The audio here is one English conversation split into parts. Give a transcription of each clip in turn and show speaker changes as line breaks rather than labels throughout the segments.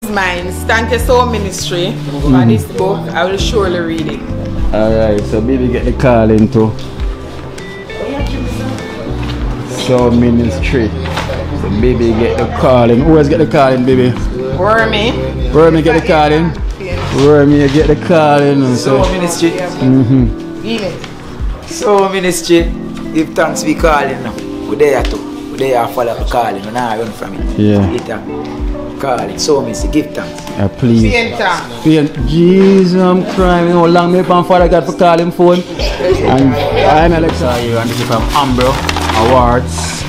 Minds. Thank you so ministry for this book. I will surely read it.
Alright, so baby get the call into So ministry. So baby get the call in. Who else get the call in, baby?
Wormy.
Wormy get the call in. Wormy get the call in.
So ministry. So ministry. Give thanks we calling now. We there too. We there follow the calling. We not run from it.
Yeah.
Get calling. So ministry give thanks.
Please. Jesus, I'm crying. How long me and Father God for calling phone? And I'm Alexa here, and this is from Amber Awards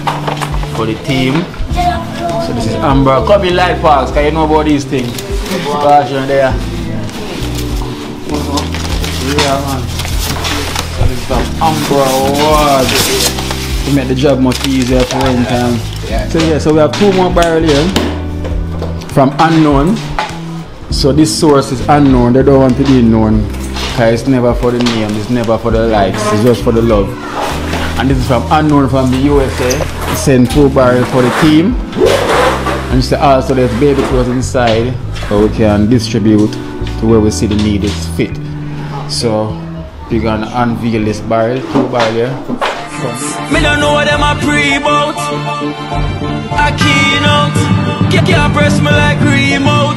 for the team. So this is Amber. Come in light parks, because you know about these things. Version there. Yeah, man. So this is from Amber Awards to make the job much easier for one time. So yeah, so we have 2 more barrels here from unknown. So this source is unknown. They don't want to be known. Because it's never for the name, it's never for the likes, it's just for the love. And this is from unknown from the USA. Send 2 barrels for the team. And also there's baby clothes inside so we can distribute to where we see the need is fit. So we're gonna unveil this barrel, 2 barrels here.
Me don't know what them a pre-bout. A Kino. Can't press me like remote.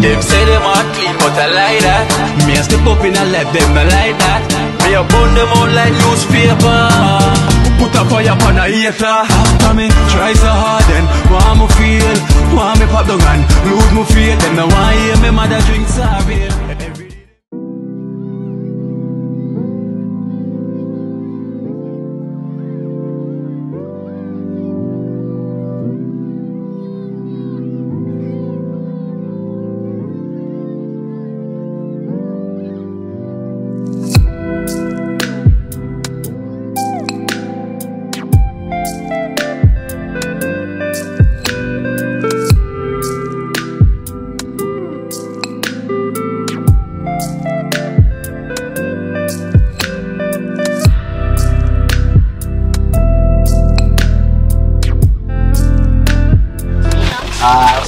Them say them are clean, but I like that. Me a step up in a left, them not like that. Me a burn them out like newspaper. Put a fire upon a hater. After me try so hard, then want me feel, want me pop down and lose me faith. Them no want hear me mother drink sorry.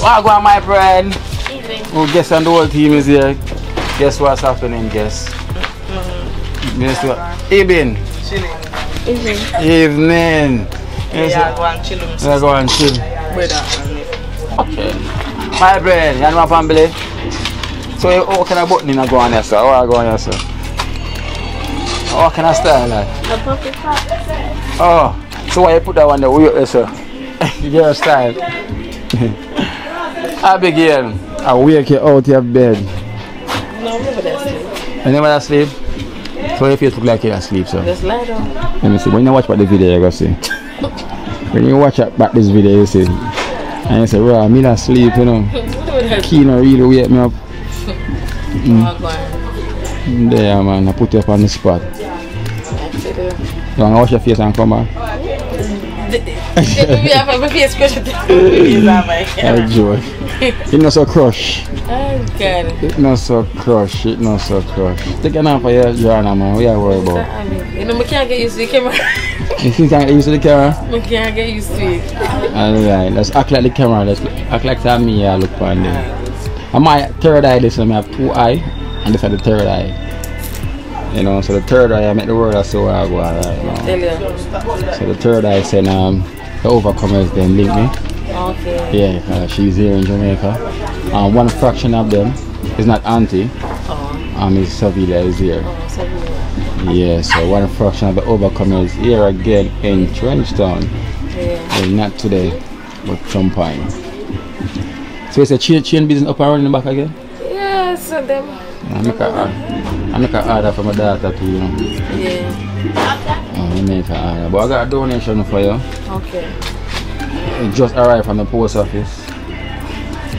What going on, my friend? Oh, guess and the whole team is here. Guess what's happening, guess? Guess what? Evening. Evening.
Yeah, go and chill.
Yeah, go and chill. Okay. My friend, you and my family. So what kind of button I go on here, sir? How I go on here, sir? What kind of style like? Oh, so why you put that one there, sir? Your style. Abigail, I wake you out of bed.
No, I'm never asleep.
You never asleep? So your face look like you're asleep, sir.
Just lie down.
Let me see. When you watch back the video, you're gonna see. When you watch back this video, you see. And you say, bro, I'm not asleep, you know. Kino really wake me up. There, man. I put you up on the spot. You wanna wash your face and come back?
I
joke. It not so crush.
Oh God.
It not so crush. It not so crush. Take an off for your journal, man. What are you worried about?
You know, I can't get used to the camera.
You think I can get used to the camera?
I can't get used to it.
Alright, let's act like the camera. Let's act like that me. I look on there. And my third eye, listen, I have 2 eyes, and this is the third eye. You know, so the third eye, I make the world that's so I go right now. So the third eye said, the overcomers then link me.
Okay.
Yeah, she's here in Jamaica. One fraction of them is not auntie. Is Sevilla is here. Yeah, so one fraction of the overcomers is here again in TrenchTown.
Yeah.
Well, not today, but sometime. So it's a chain business up and running back again?
Yeah, so them.
I make an order for my daughter too, you know.
Yeah.
I make an order. But I got a donation for you.
Okay.
It just arrived from the post office.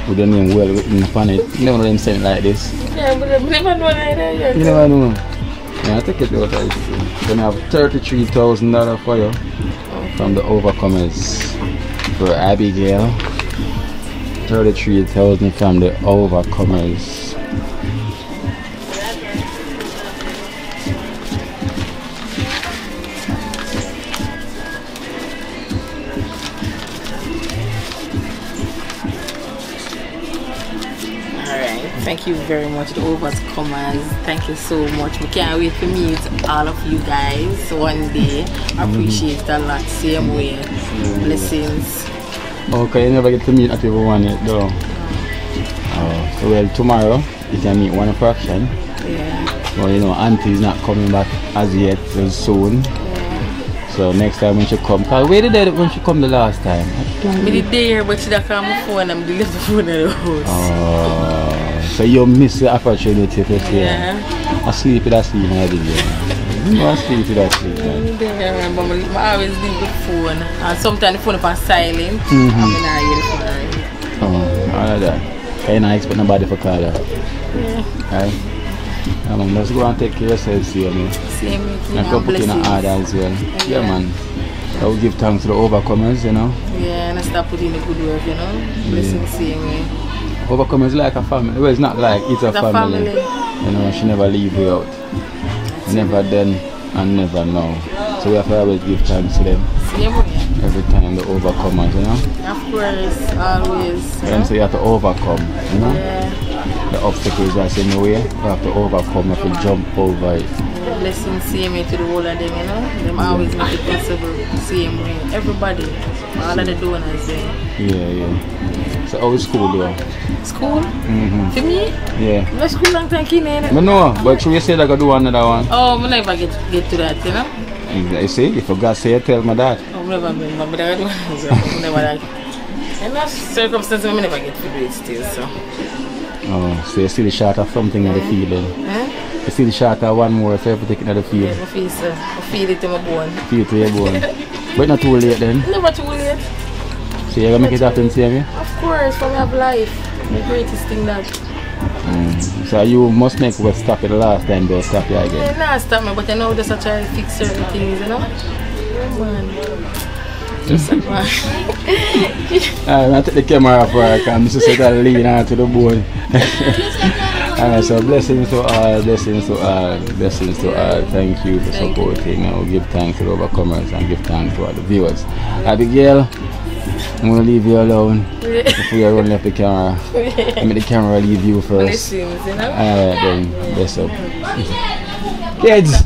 With the name well written upon it. You never know them send it like this.
Yeah, but I never know like that yet.
You never know. Yeah, I take it out of it. Then I have $33,000 for you. From the overcomers. For Abigail. 33,000 from the overcomers.
Thank you very much, the overcomers. Thank you so much. We can't wait to meet all of you guys one day. Appreciate it a lot. Same way. Blessings.
Okay, you never get to meet at everyone yet though. So well, tomorrow you can meet one fraction.
Yeah.
Well, you know, Auntie's not coming back as yet, so soon. So next time when she come, cause where did when she come the last time?
I did there, but she didn't call my phone and I left the phone at the house.
So you miss the opportunity to see her.
Yeah.
I sleep with that sleep and I did you know, I sleep with that sleep.
I always leave the phone. And sometimes the phone is on silent. I'm not hear the phone.
Oh, all of that. I don't expect nobody to call her.
Yeah.
Right? Let's go and take care of yourself, see you.
Same with you.
And come put in an order as well. Yeah, man. I will give thanks to the overcomers, you know.
Yeah, and I start putting in the good work, you know. Blessing same way.
Overcomers like a family. Well, it's not like, it's a family. You know, she never leave you out. Never then and never now. So we have to always give thanks to them.
Same way.
Every time the overcomers, you know.
Of course, always.
And so you have to overcome, you know.
Yeah.
The obstacles that's in the way, you have to overcome, you have to jump over it.
Blessing same way to the whole of them, you know. Them always make it possible same way. Everybody, all of the donors there.
Yeah. So how is school though?
School? For me?
Yeah.
No school long time, Kino.
I know, but should you say that I do another one?
Oh, I never get to that, you know.
You see, if you got say, tell my dad.
Oh, I never been, but I do never like. In that circumstances, I never get to do it still, so.
Oh, so you're still short of something in the field then? You still short of one more, so you have to take it in the field?
Yeah, I feel it to my bone.
Feel it to your bone. But not too late then?
Never too late.
So you're going to make it happen, same way?
Of course, for me have life. The greatest thing that.
So you must make what stop it the last time, though, stop you again?
Yeah, nah, stop me, but I know just I try to fix certain things, you know? Yeah, man. Just like man.
I take the camera off where I can, just say lean on to the bone. Alright, so blessings to all, blessings to all, blessings to all. Thank you for supporting. I will give thanks to the overcomers and give thanks to all the viewers. Abigail, I'm going to leave you alone before you run left the camera. Let me the camera leave you first.
Blessings, you know?
Alright then, bless up. Kids!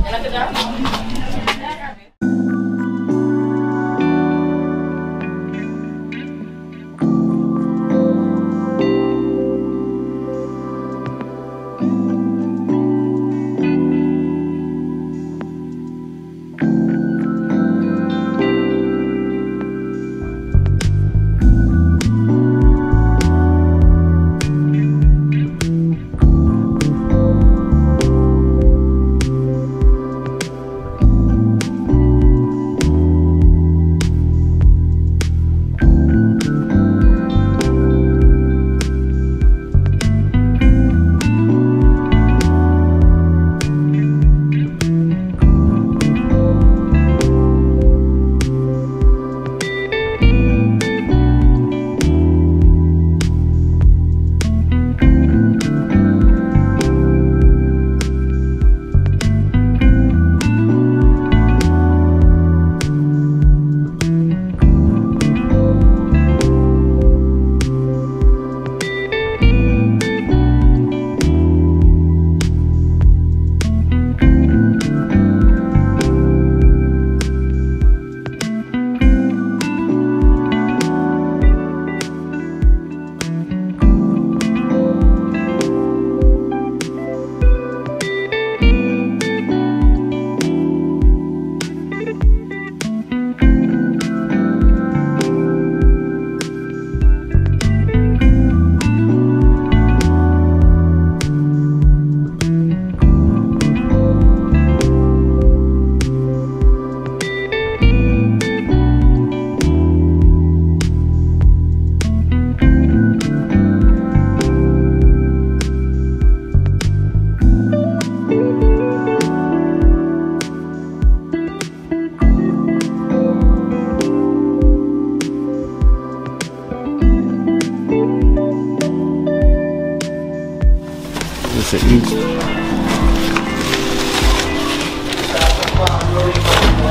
to eat.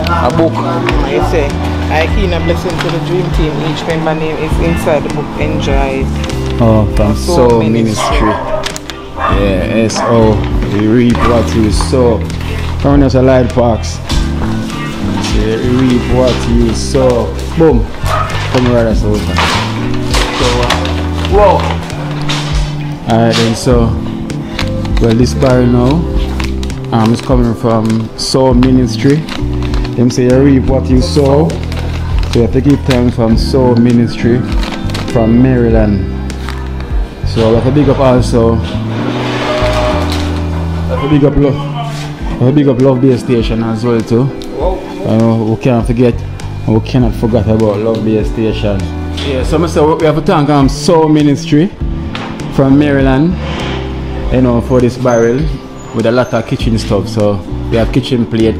A book. You say, I Kino blessing to the Dream Team. Each member name is inside the book. Enjoy it.
Oh, from So Ministry. Yeah, SO. You reap what you sow. Coming as a light box. You reap what you sow. Boom. Come right as over. So, whoa. Alright then, so well, this barrel now is coming from Soul Ministry. Them say you reap what you sow. So you have to give thanks from Soul Ministry from Maryland. So I have to big up also. I have to big up Love Bay Station as well too. We can't forget, we cannot forget about Love Bay Station. Yeah, so I say we have to thank Soul Ministry from Maryland, you know, for this barrel with a lot of kitchen stuff. So we have kitchen plate,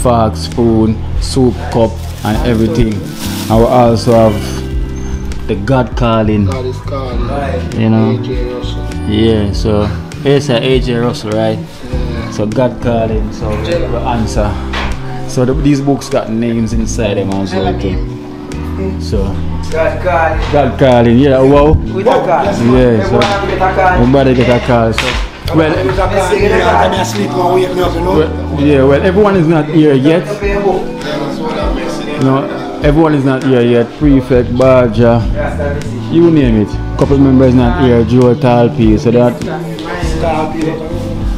fork, spoon, soup cup and everything. And we also have the God calling.
God is calling.
You know.
AJ Russell.
Yeah, so it's a AJ Russell, right?
Yeah.
So God calling, so we answer. So these books got names inside them as well too. So
God calling.
God calling, yeah, wow.
With a call.
Yeah, so everybody get a call. So well, well, everyone is not here yet. You know, everyone is not here yet. Prefect, Barja, you name it. Couple members not here. Joe Talpi, so that.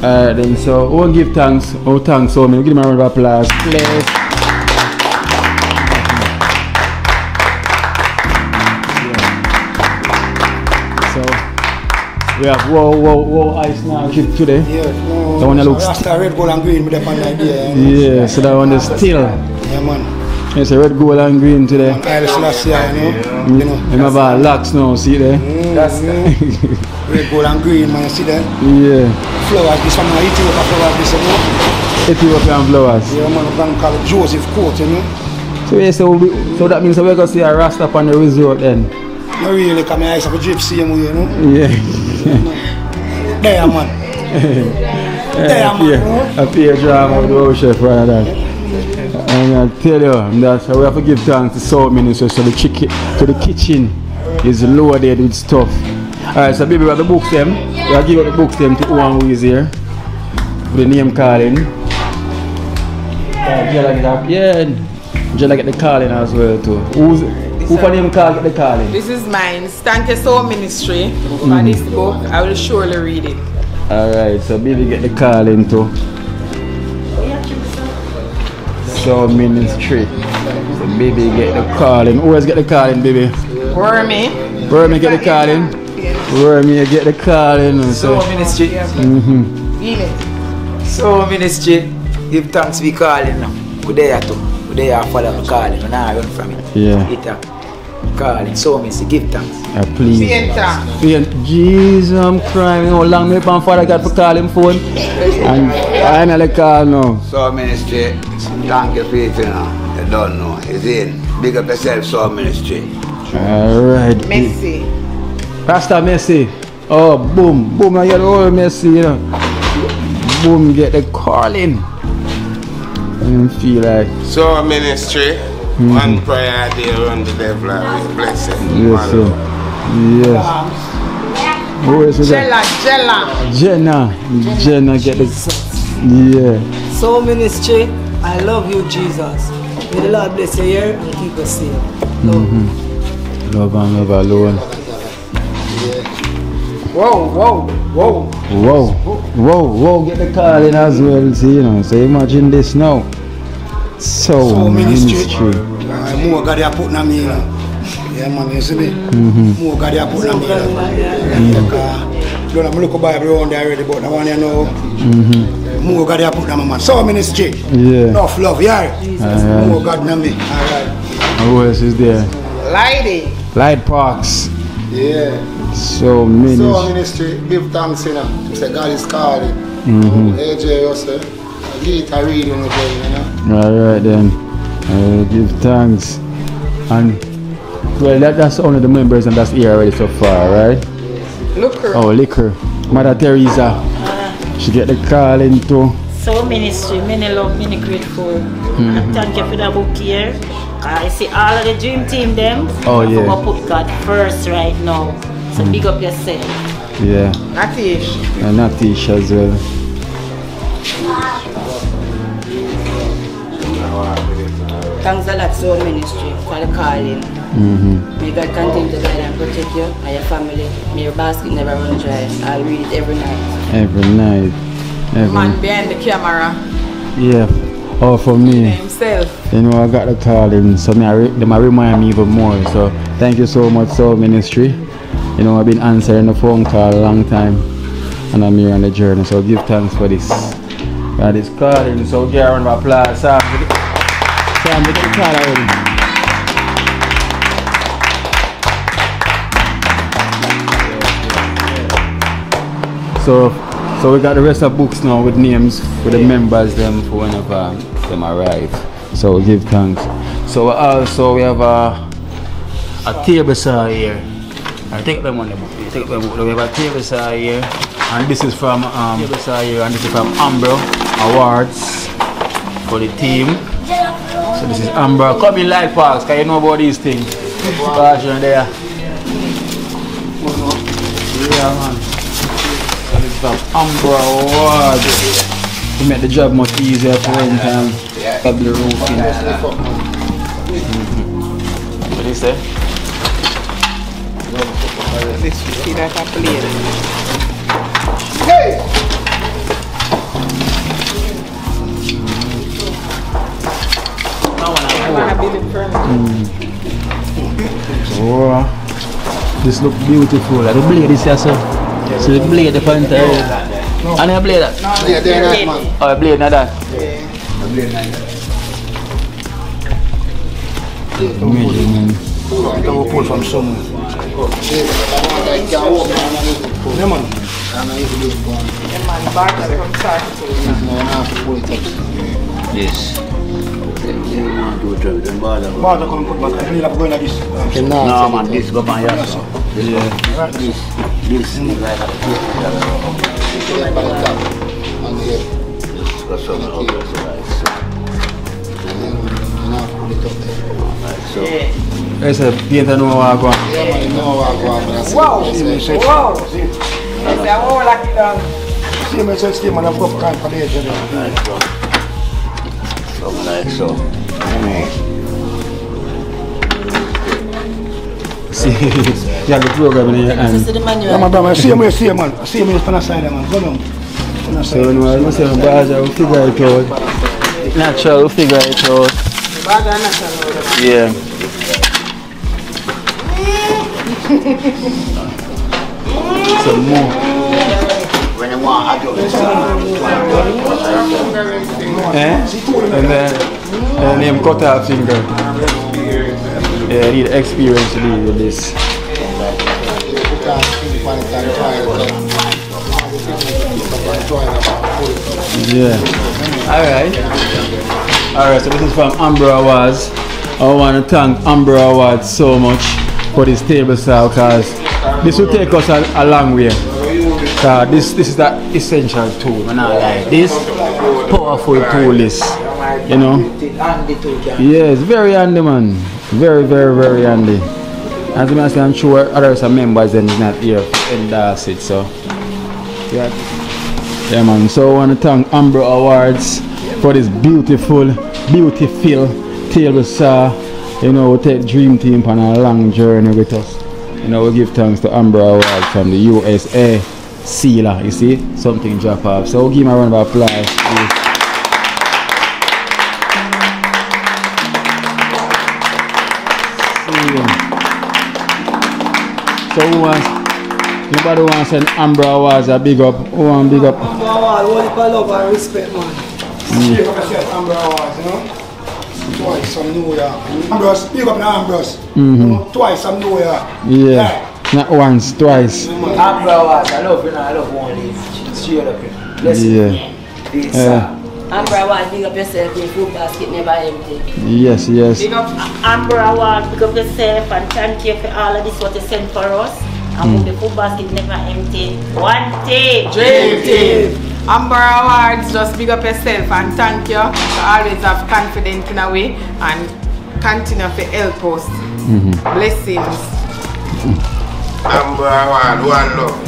Then so we won't give thanks. Oh, thanks. So we'll give them a round of applause, please. We have whoa ice now today.
Yeah,
that one looks
Rasta red, gold and green with the idea.
Yeah, so that one is still.
Yeah, man.
It's a red, gold and green today.
I last year, you know.
You have a locks now, see there?
That's red, gold and green, man, you see that?
Yeah.
Flowers, this one is Ethiopian flowers, this one.
Ethiopian flowers.
Yeah, man, we're going to call it Joseph Court, you know.
So yeah, so that means we're going to see a Rasta up on the resort then?
Not really, because my eyes have a gypsy, you know.
Yeah.
There, man. There, man.
A peer drama with the old chef right there. And I tell you, that's how we have to give thanks to Soul Ministry. So the kitchen is loaded with stuff. Alright, so baby, we have the books them. We have to give out the books them to one who is here. With the name calling. Yeah, Jella get the calling as well too. Who for name call get the calling?
This is mine. Thank you Soul Ministry for this book. I will surely read it.
Alright, so baby get the calling too. Soul Ministry. So baby get the calling. Who else get the calling, baby?
Wormy.
Wormy get the calling. Wormy get the calling.
Soul Ministry. Soul Ministry. Give thanks we calling now. We there too. We there follow the calling. We not run from it.
Yeah.
Calling, so Missy, give thanks.
Please. Jesus, I'm crying. How long me and Father God for calling phone? And I ain't like call now.
Soul Ministry, thank you for it, you know. You don't know. It's in. Big up yourself, Soul Ministry.
Alright.
Messi.
Rasta Messi. Oh, boom. Boom, I get the whole Messi, you know. Boom, get the calling. I don't feel like.
Soul Ministry. One prayer a day around the devil with blessing.
Yes, sir. Yes. Who is that? Jenna get the. Yeah.
Soul Ministry, I love you, Jesus. May the Lord bless you here and keep us safe.
Love and love alone. Whoa, get the call in as well, see, you know. So imagine this now. Soul Ministry.
More God you put on me, you know. Yeah, man, you see me? More God you put on me, you know. I'm looking at Bible around there already, but I want to know. More God you put on me, man. Soul Ministry.
Yeah.
Enough love, yeah. More God on me. Alright.
Who else is there? Light Parks.
Yeah.
Soul Ministry.
Soul Ministry, give thanks, you know. To say God is calling. AJ Russell. Get a reading again, you know.
Alright then. Give thanks. And well, that's only the members and that's here already so far, right?
Liquor.
Oh, liquor. Mother Teresa. She get the call into
Soul Ministry, many love, many grateful. And thank you for the book here. I see all of the dream team them.
Oh yeah.
I'm gonna put God first right now. So big up yourself.
Yeah.
Natish.
And Natish as well.
Thanks a lot to our ministry for the calling. May God continue to guide and protect you and your family. May your basket never run dry. I'll read it every night.
Every night.
Man behind the camera.
Yeah. Oh, for me.
Himself.
You know, I got the calling, so they might remind me even more. So thank you so much, Soul Ministry. You know, I've been answering the phone call a long time, and I'm here on the journey. So give thanks for this. God is calling. So give a round of applause. Sam, get the call already. So we got the rest of books now with names with the members them for whenever them arrive. So we give thanks. So also we have a table saw here. I take them on the book. Take them book. We have a table saw here, and this is from table saw here, and this is from Ambro Awards for the team. So this is Ambro. Come in light parks, cause you know about these things. Version there. Yeah, man. From Umbra Award to make the job much easier for one time. Up the roofing. What do you say?
Let's see that I play.
Hey!
Oh, this look beautiful. I don't believe this here, sir. So the blade the front there. And I blade that?
Yeah, they're not, man.
Oh, I blade not that?
Yeah. I blade not that.
Amazing, man.
They will pull from somewhere. Yeah, man.
Yes.
Bother come put back. I need to go in like this.
No, man, this go on here. This is like a
Ese piensa no va a aguar.
Wow! Wow! See me say steam and I've got time for the edge.
Something like so.
See, you have the program in your hand.
I see me, man. I see me from the side, man. Go down.
So, no, I must say, we'll figure it out. Natural, we'll figure it out. Yeah. Some more.
When you want,
and then cut off finger. Yeah, I need experience to deal with this. Yeah. Alright, so this is from Umbra Awards. I want to thank Umbra Awards so much for this table saw, because this will take us a long way. This is the essential tool. When I like this powerful tool is, you know. Yes, very handy, man. Very, very, very handy. As I say, I'm sure others are members and is not here to endorse it. So yeah, man. So I want to thank Umbra Awards for this beautiful table saw. You know, we take DreamTeam on a long journey with us. You know, we give thanks to Umbra Awards from the USA. Sealer, you see, something drop off. So we'll give him a round of applause. So who wants? Nobody wants an Umbra Awards a big up. Who wants big up?
Umbra Awards, what you love and respect, man.
Umbra Awards, you know. Twice I'm New York. Ambrose, big up the Ambrose. Twice I'm New York.
Yeah. Not once, twice.
Umbra Awards, I love you know, I love one day. Straight up here.
Yeah.
Umbra Awards, big up yourself, your food basket never empty.
Yes.
Big up Umbra Awards, big up yourself, and thank you for all of this what you sent for us. And the food basket never empty. One day.
DreamTeam. Umbra Awards, just big up yourself and thank you. You always have confidence in a way and continue to help us. Blessings.
Umbra Awards, one love.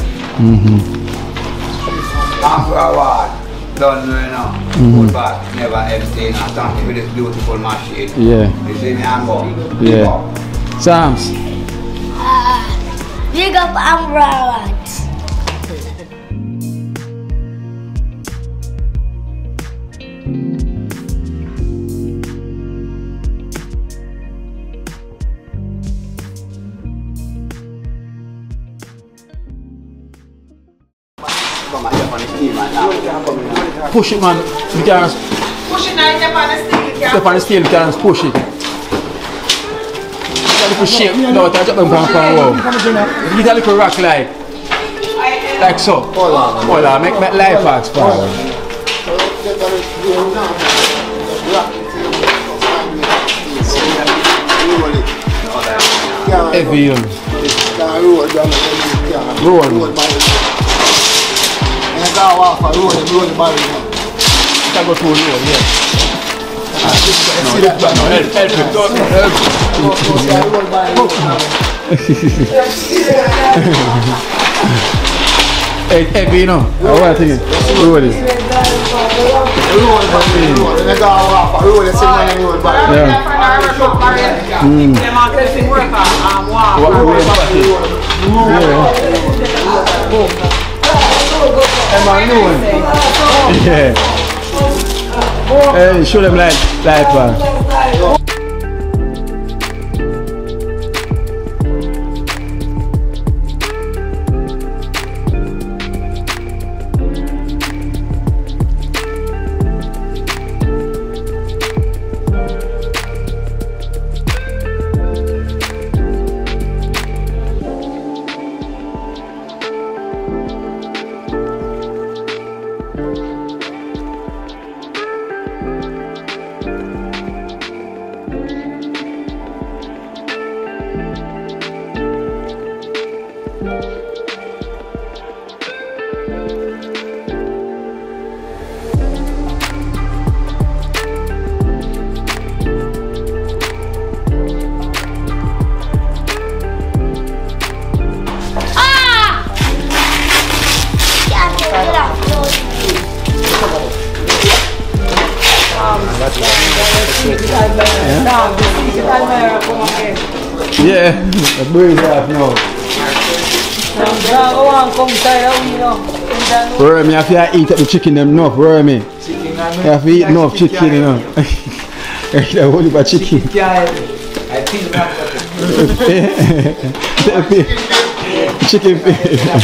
Amber Award. Don't know, you know. Full back, never empty. And thank you for this beautiful machine.
Yeah.
You see me, Amber?
Yeah. Sams.
Big up Amber Awards.
Push it, man. You can
Push it now, step on the steel.
step on the steel, you can push it. A little shape. No, touch up and pump and wow. Get a little rock like so. Hold on, make life fast forward. Heavy on. Roll. Can go through the road, yeah. Heavy, you know. What are you thinking? Roll it. Yeah. Hey, show them life, man. Yeah, the birds have now. Where me have to eat up the chicken them enough, where me? You have to eat enough chicken, you know. I want about chicken. Chicken feet. Chicken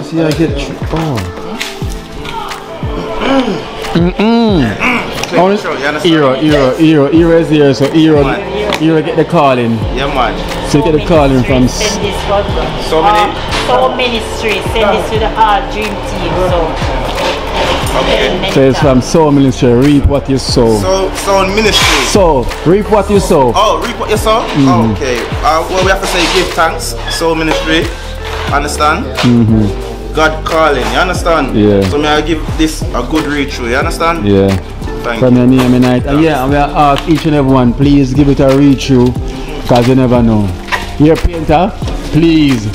see, I get Hero is here, so Hero get the calling.
Yeah, man.
So you get the calling from
Send this one.
So many?
So ministry. Send this to the DreamTeam.
So it's from Soul Ministry, reap what you sow.
Soul Ministry.
So, reap what you sow.
Oh, reap what you sow? Oh, okay. Well, we have to say give thanks. Soul Ministry. Understand? God calling, you understand? Yeah. So may I give this a good read through, you understand?
Yeah.
Thank
from
you.
Your name and night. And yeah, and we ask each and every one, please give it a read through, because you never know. Here, painter, please.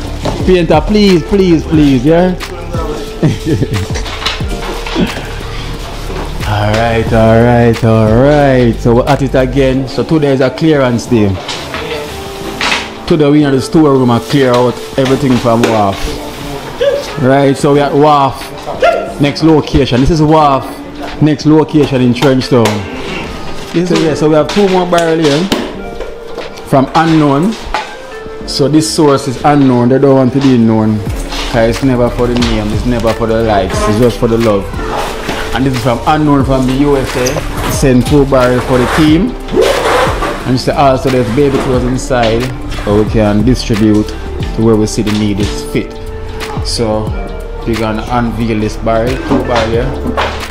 Painter, please, yeah? Alright. So we're at it again. So today is a clearance day. Today we in the storeroom and clear out everything from WAF. Right, so we at WAF next location. This is WAF next location in TrenchTown. So we have 2 more barrels here from unknown. So this source is unknown, they don't want to be known. Because it's never for the name, it's never for the likes, it's just for the love. And this is from unknown from the USA. Send 2 barrels for the team. And also there's baby clothes inside, so we can distribute to where we see the need is fit. So we're gonna unveil this barrel, 2 barrels here.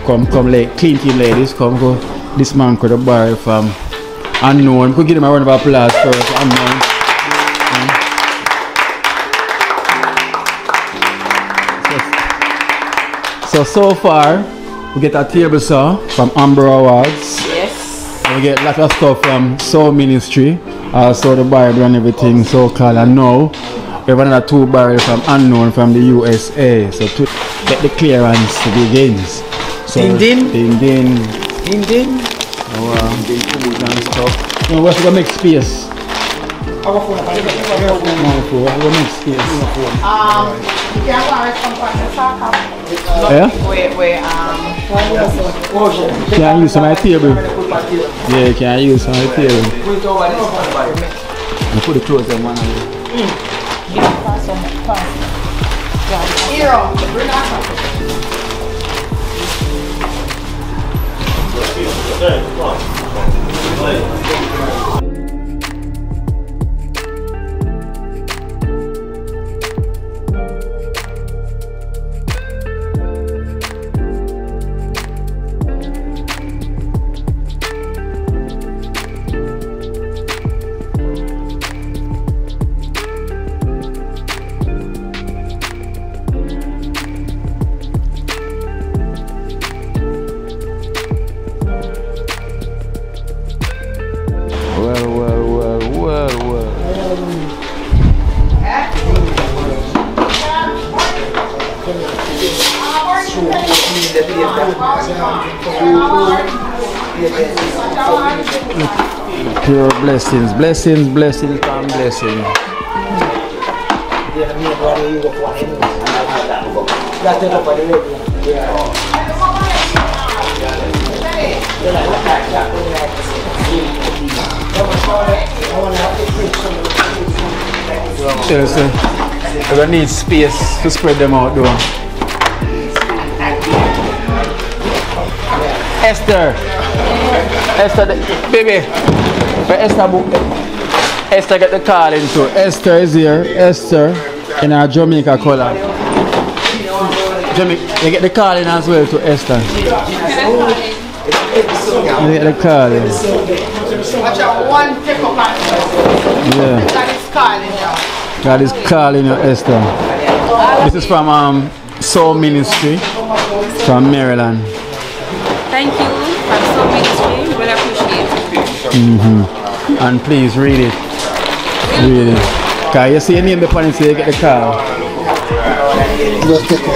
Come like clean team ladies, come go dismantle the barrel from Unknown. We could give them a round of applause first. Unknown. So far, we get a table saw from Amber Awards.
Yes.
We get lots of stuff from Soul Ministry, also the Bible and everything, so called. And now, we have another 2 barrels from Unknown from the USA. So to get the clearance to begins. So, ding ding. Ding ding.
Ding ding.
Oh, food and stuff. You know, we have to go make space.
Our phone,
we have to go make space.
You can't go and come back and talk up.
Yeah?
Can
I use my table? Yeah, can I use my table?
Put it over this one.
I put the clothes on one of them.
Hero, bring that
Pure blessings, blessings, blessings, and blessings. Seriously, we're gonna need space to spread them out though. Esther, baby, but Esther get the call into. Esther is here. Esther in our Jamaica color. They get the call in as well to Esther. They get the call in.
watch out, one take up and
yeah.
God is calling you.
God is calling you, Esther. This is from Soul Ministry from Maryland.
Thank you from Soul Ministry. Really appreciate it.
And please read it. Read it. Because you see your name upon it, so you get the call.
Just take it.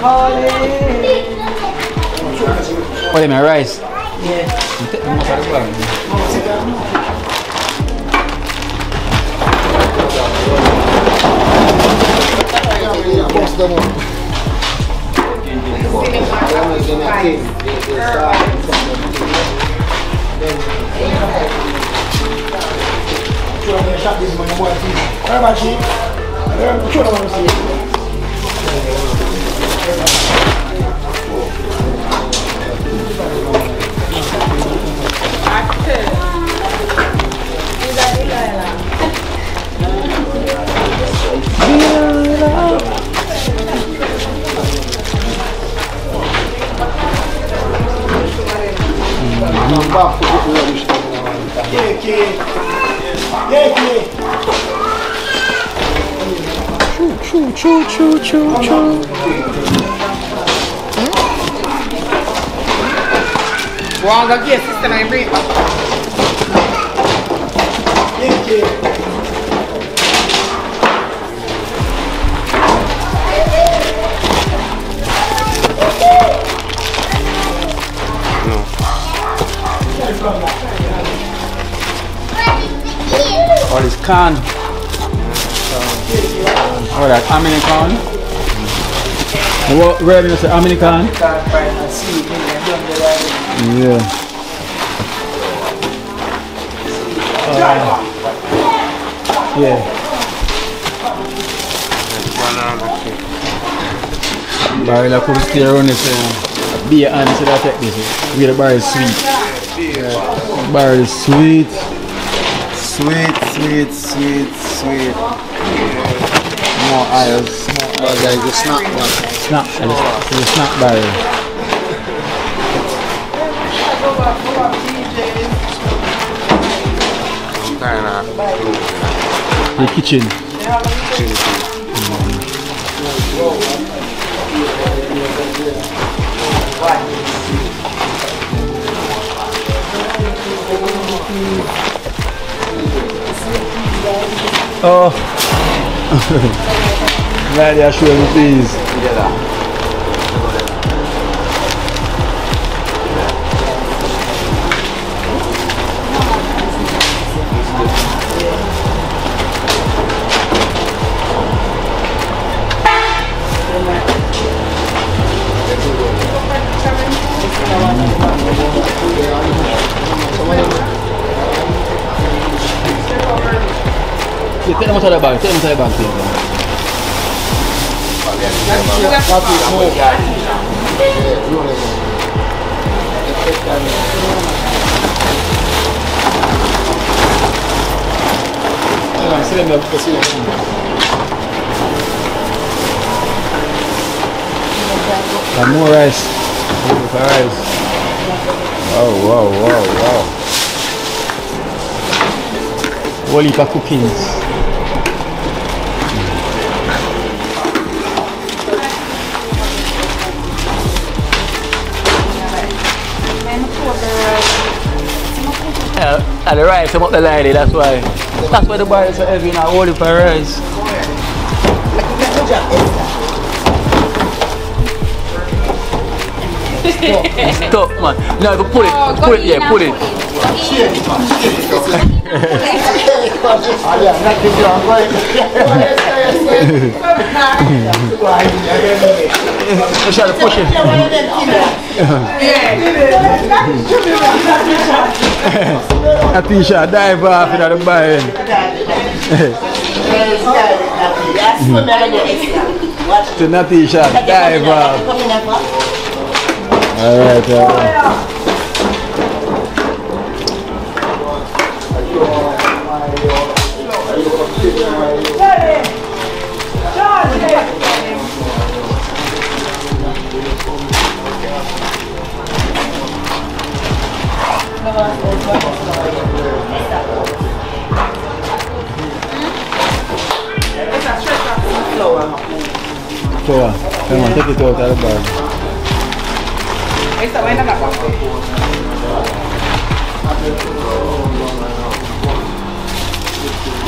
Calling.
What am I, rice?
Wrong again, sister, I bring
All this can. What that? How many can? What ready to say? How many can? Yeah. Yeah. Barrel could stay around this beer and so that take this. The barrel is sweet. Barrel is sweet. Sweet. More aisles.
guys, the snack one.
Snack, the snack barrel. The kitchen. Oh, right there, show me please. Take them out of the bag, take them out of the bag, please. More rice. More rice. Wow. Whole heap of cookings. And the rice, I'm up the lady, that's why. That's why the bar is so heavy now, only for rice. Stop, man. No, go pull it. Pull it, yeah, pull it. Let's try to push it. A t-shirt dive off in the bar. To a t-shirt dive off. Alright. Flour. Come on, take it out of the bag.
Esta vaina la paso.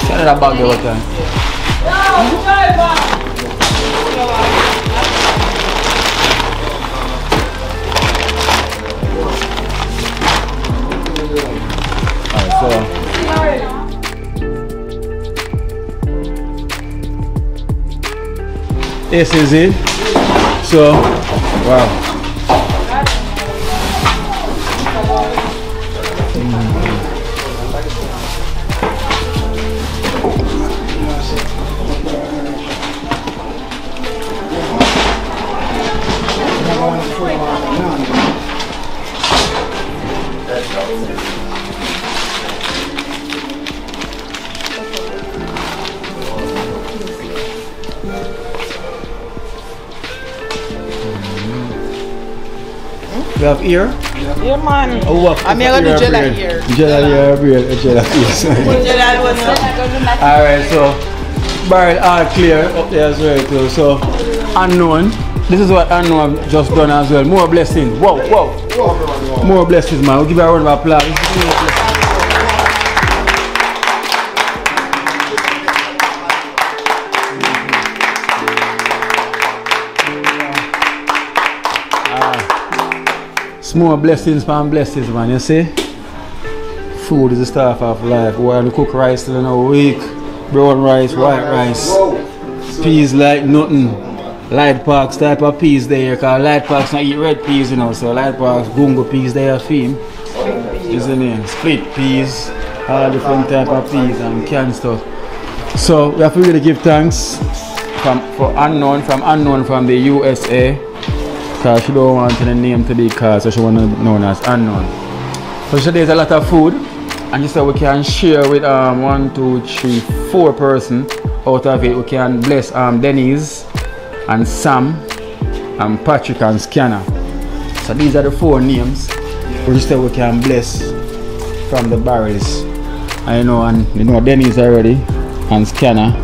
Send it back the water. Alright, so this is it. So, wow. We have ear?
Yeah, man.
Oh, what?
I'm going to do gel here.
Gel here, gel Alright, so barrel all clear up there as well too. So unknown. This is what unknown have just done as well. More blessings. Wow. More blessings, man. We'll give you a round of applause. More blessings, man, you see? Food is the stuff of life. We're going to cook rice in a week. Brown rice, white rice. Peas like nothing. Light Parks type of peas there, because Light Parks not eat red peas, you know, so Light Parks gungo peas there theme. Isn't it? Split peas, all different type of peas and canned stuff. So we have to really give thanks from unknown from the USA. Because she don't want the name to be called, so she want to be known as unknown. So she there's a lot of food, and she said we can share with 1, 2, 3, 4 persons. Out of it we can bless Denise, and Sam, and Patrick and Scanner. So these are the 4 names we say we can bless from the barrels. And you know Dennis already, and Scanner,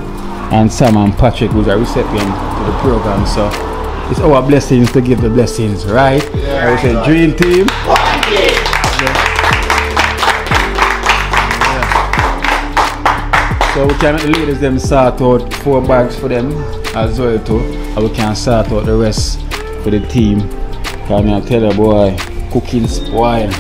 and Sam and Patrick who's a recipient to the program. So it's our blessings to give the blessings, right? Yeah, I would say Dream Team. So we can make the ladies them sort out 4 bags for them as well too. And we can sort out the rest for the team. Cause I tell you boy, cooking spoil.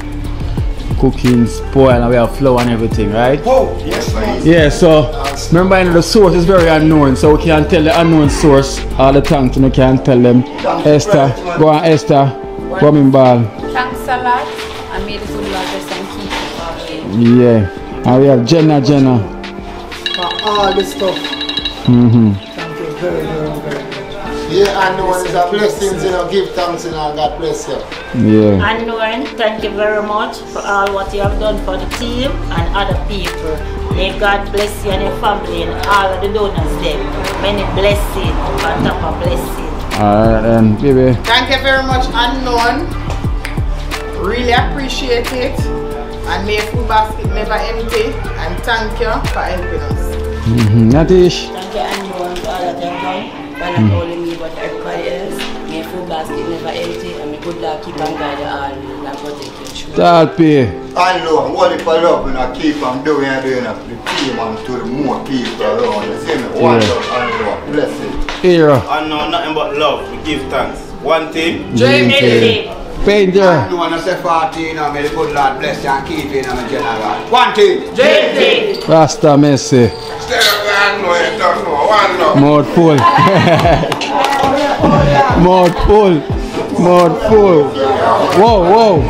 Cooking spoil and we have flour and everything, right?
Oh, yes, man.
Yeah, so remember the source is very unknown, so we can tell the unknown source all the time, and we can tell them Esther, go on Esther, coming ball.
Thanks a lot. I made a good lot and keep it.
Yeah. And we have Jenna.
For all this stuff.
Thank
you very, very, very.
Yeah, Unknown is a blessings, give thanks and God bless you.
Yeah.
Unknown, thank you very much for all what you have done for the team and other people. May God bless you and your family and all of the donors there. Many blessings on top of blessings.
Alright then, baby.
Thank you very much, Unknown. Really appreciate it. And may your food basket never empty. And thank you for helping us.
Natish.
Thank you, Unknown, for all that you have done. But not only me, but everybody else. May food basket never empty, and may good luck keep and guide you all and protect you.
Talpi.
Unknown, what if I love and keep on doing and doing it to the team and to the more people around. You see me? One love, Unknown. Bless it.
Here.
Unknown, nothing but love. We give thanks. One team.
DreamTeam. Painter.
Unknown, I say 14, may the good Lord bless you and keep you in my general. One team.
DreamTeam.
Rasta Messi. Mouth full. Mouth full. Mouth full. Whoa.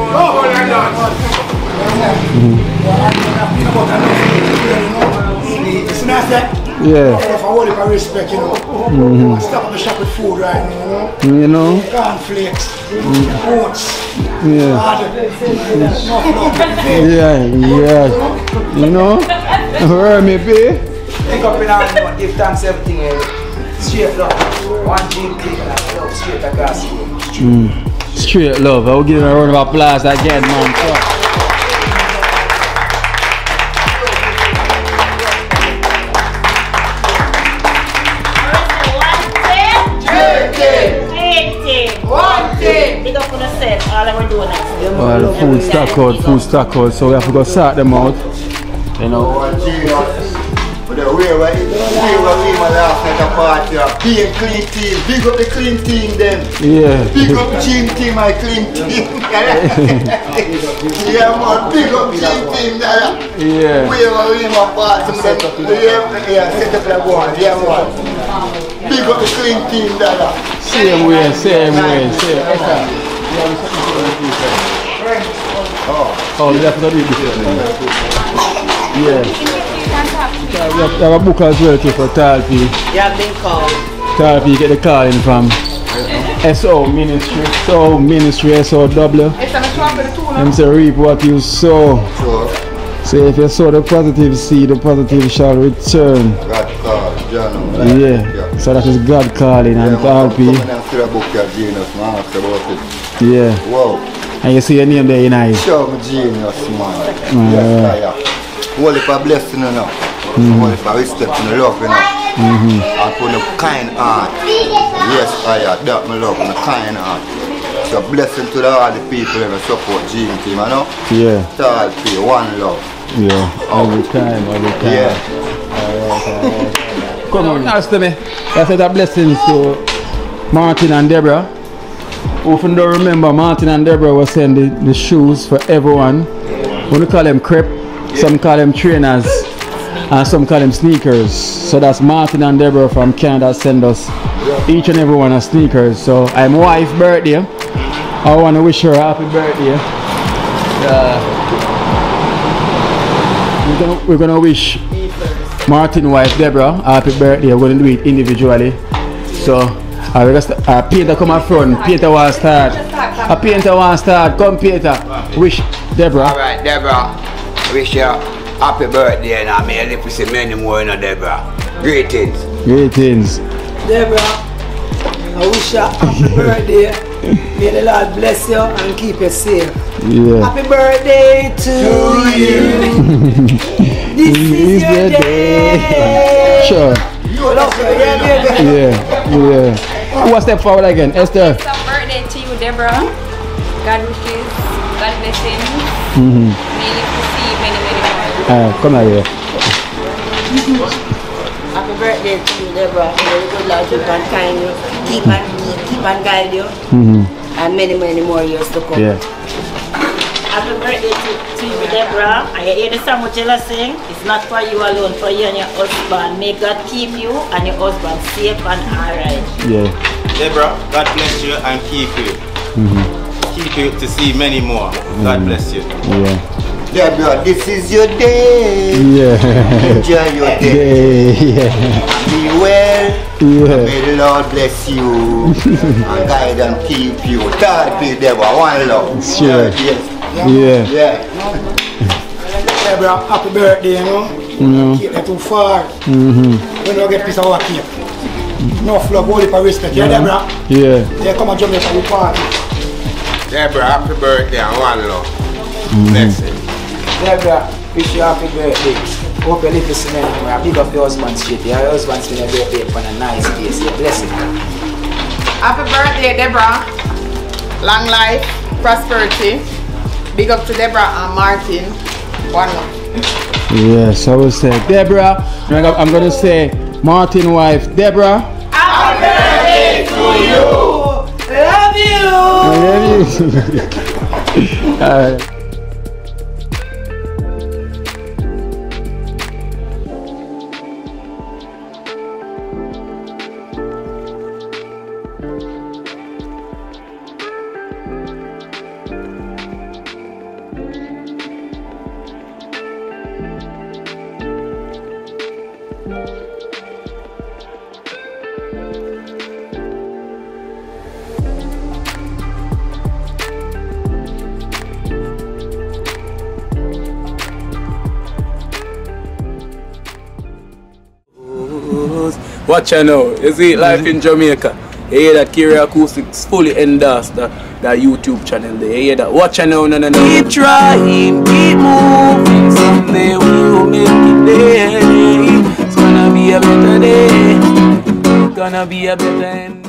Yeah.
If I hold it for respect, I stop at the shop with food right now, cornflakes, oats.
Yeah. Where me be?
Pick up in our give thanks everything. Straight love. One DreamTeam, love straight across.
Straight love. I will give him a round of applause again, man.
Big up on yourself, all our donors.
Well, food stock out, so we have to go sort them out.
But the way we last night a party, be a clean team, big up the clean team then.
Yeah.
Big up DreamTeam, my clean team. Yeah man, big up DreamTeam there.
Yeah.
We party, set up the one, yeah man. Big up the clean team there.
Same way. Oh, we have to do this. Yeah. We have a book as well too for Talpi.
You have been called.
Talpi get the call in from SO Ministry, SOW. Them say reap what you sow. So if you sow the positive seed, the positive shall return.
God call,
yeah. So that is God calling and Talpi. Yeah.
Wow.
And you see your name there in eyes.
Show me genius, man. Hold it for blessing now. Hold it for respect and love now. And for the kind heart. Yes, that my love and the kind heart. So blessing to all the people that support DreamTeam, you know?
Yeah.
Talpi, one love.
Yeah, every time.
Yeah.
Alright. Come on, ask me. I said that blessings to Martin and Deborah. Who don't remember, Martin and Deborah were sending the shoes for everyone. We call them crepe, some call them trainers, and some call them sneakers. So that's Martin and Deborah from Canada send us each and every one of sneakers. So I'm wife's birthday. I want to wish her a happy birthday. We're gonna wish Martin wife Deborah a happy birthday. We're gonna do it individually. So Peter come up front. Peter wants to start. Peter wants to start. Come Peter. Wish Deborah.
Alright, Deborah. Wish you happy birthday and I may live to see many more, Deborah. Greetings.
Greetings.
Deborah,
I wish you a happy birthday. May the Lord bless you and keep you safe.
Yeah.
Happy birthday to you. This is your day.
Sure. Yeah. Who will step forward again? Esther.
It's a birthday to you, Deborah. God wishes, God blessings. May you live to see many, many more.
Come here.
Happy birthday to you, Deborah. May the good Lord keep on kind you, keep on guide you, and many, many more years to come.
Yeah.
Happy birthday to you, Deborah. And you hear the song what you sing? It's not for you alone, for you and your husband. May God keep you and your husband safe and alright.
Yeah.
Deborah, God bless you and keep you. Keep you to see many more. God bless you.
Yeah.
Deborah, this is your day.
Yeah.
Enjoy your day.
Yeah.
Be well.
Yeah.
May the Lord bless you and guide and keep you. Thank you, Deborah. One love.
Sure.
Yes.
Yeah.
Deborah, happy birthday, you know. Keep that too far. We don't get piece of our cake. No love, only for respect. Yeah, Deborah?
Yeah.
Yeah, come on, Jamaica, we party.
Deborah, happy birthday and one love. Blessing.
Deborah, wish you happy birthday. Hope you live to see many. Big up your husband's shit. Your husband's been a birthday for a nice place. Yeah, bless him.
Happy birthday, Deborah. Long life, prosperity. Big up to Deborah and Martin. One love.
Yes, I will say Deborah. I'm going to say Martin wife, Deborah.
Happy birthday to you. Love you.
I love you.
Watch out now, you see life in Jamaica. You hear that Kiri Acoustics fully endorsed that YouTube channel there. You hear that? Watch out now, no. Keep trying, keep moving. Someday we will make it there. It's gonna be a better day. It's gonna be a better end.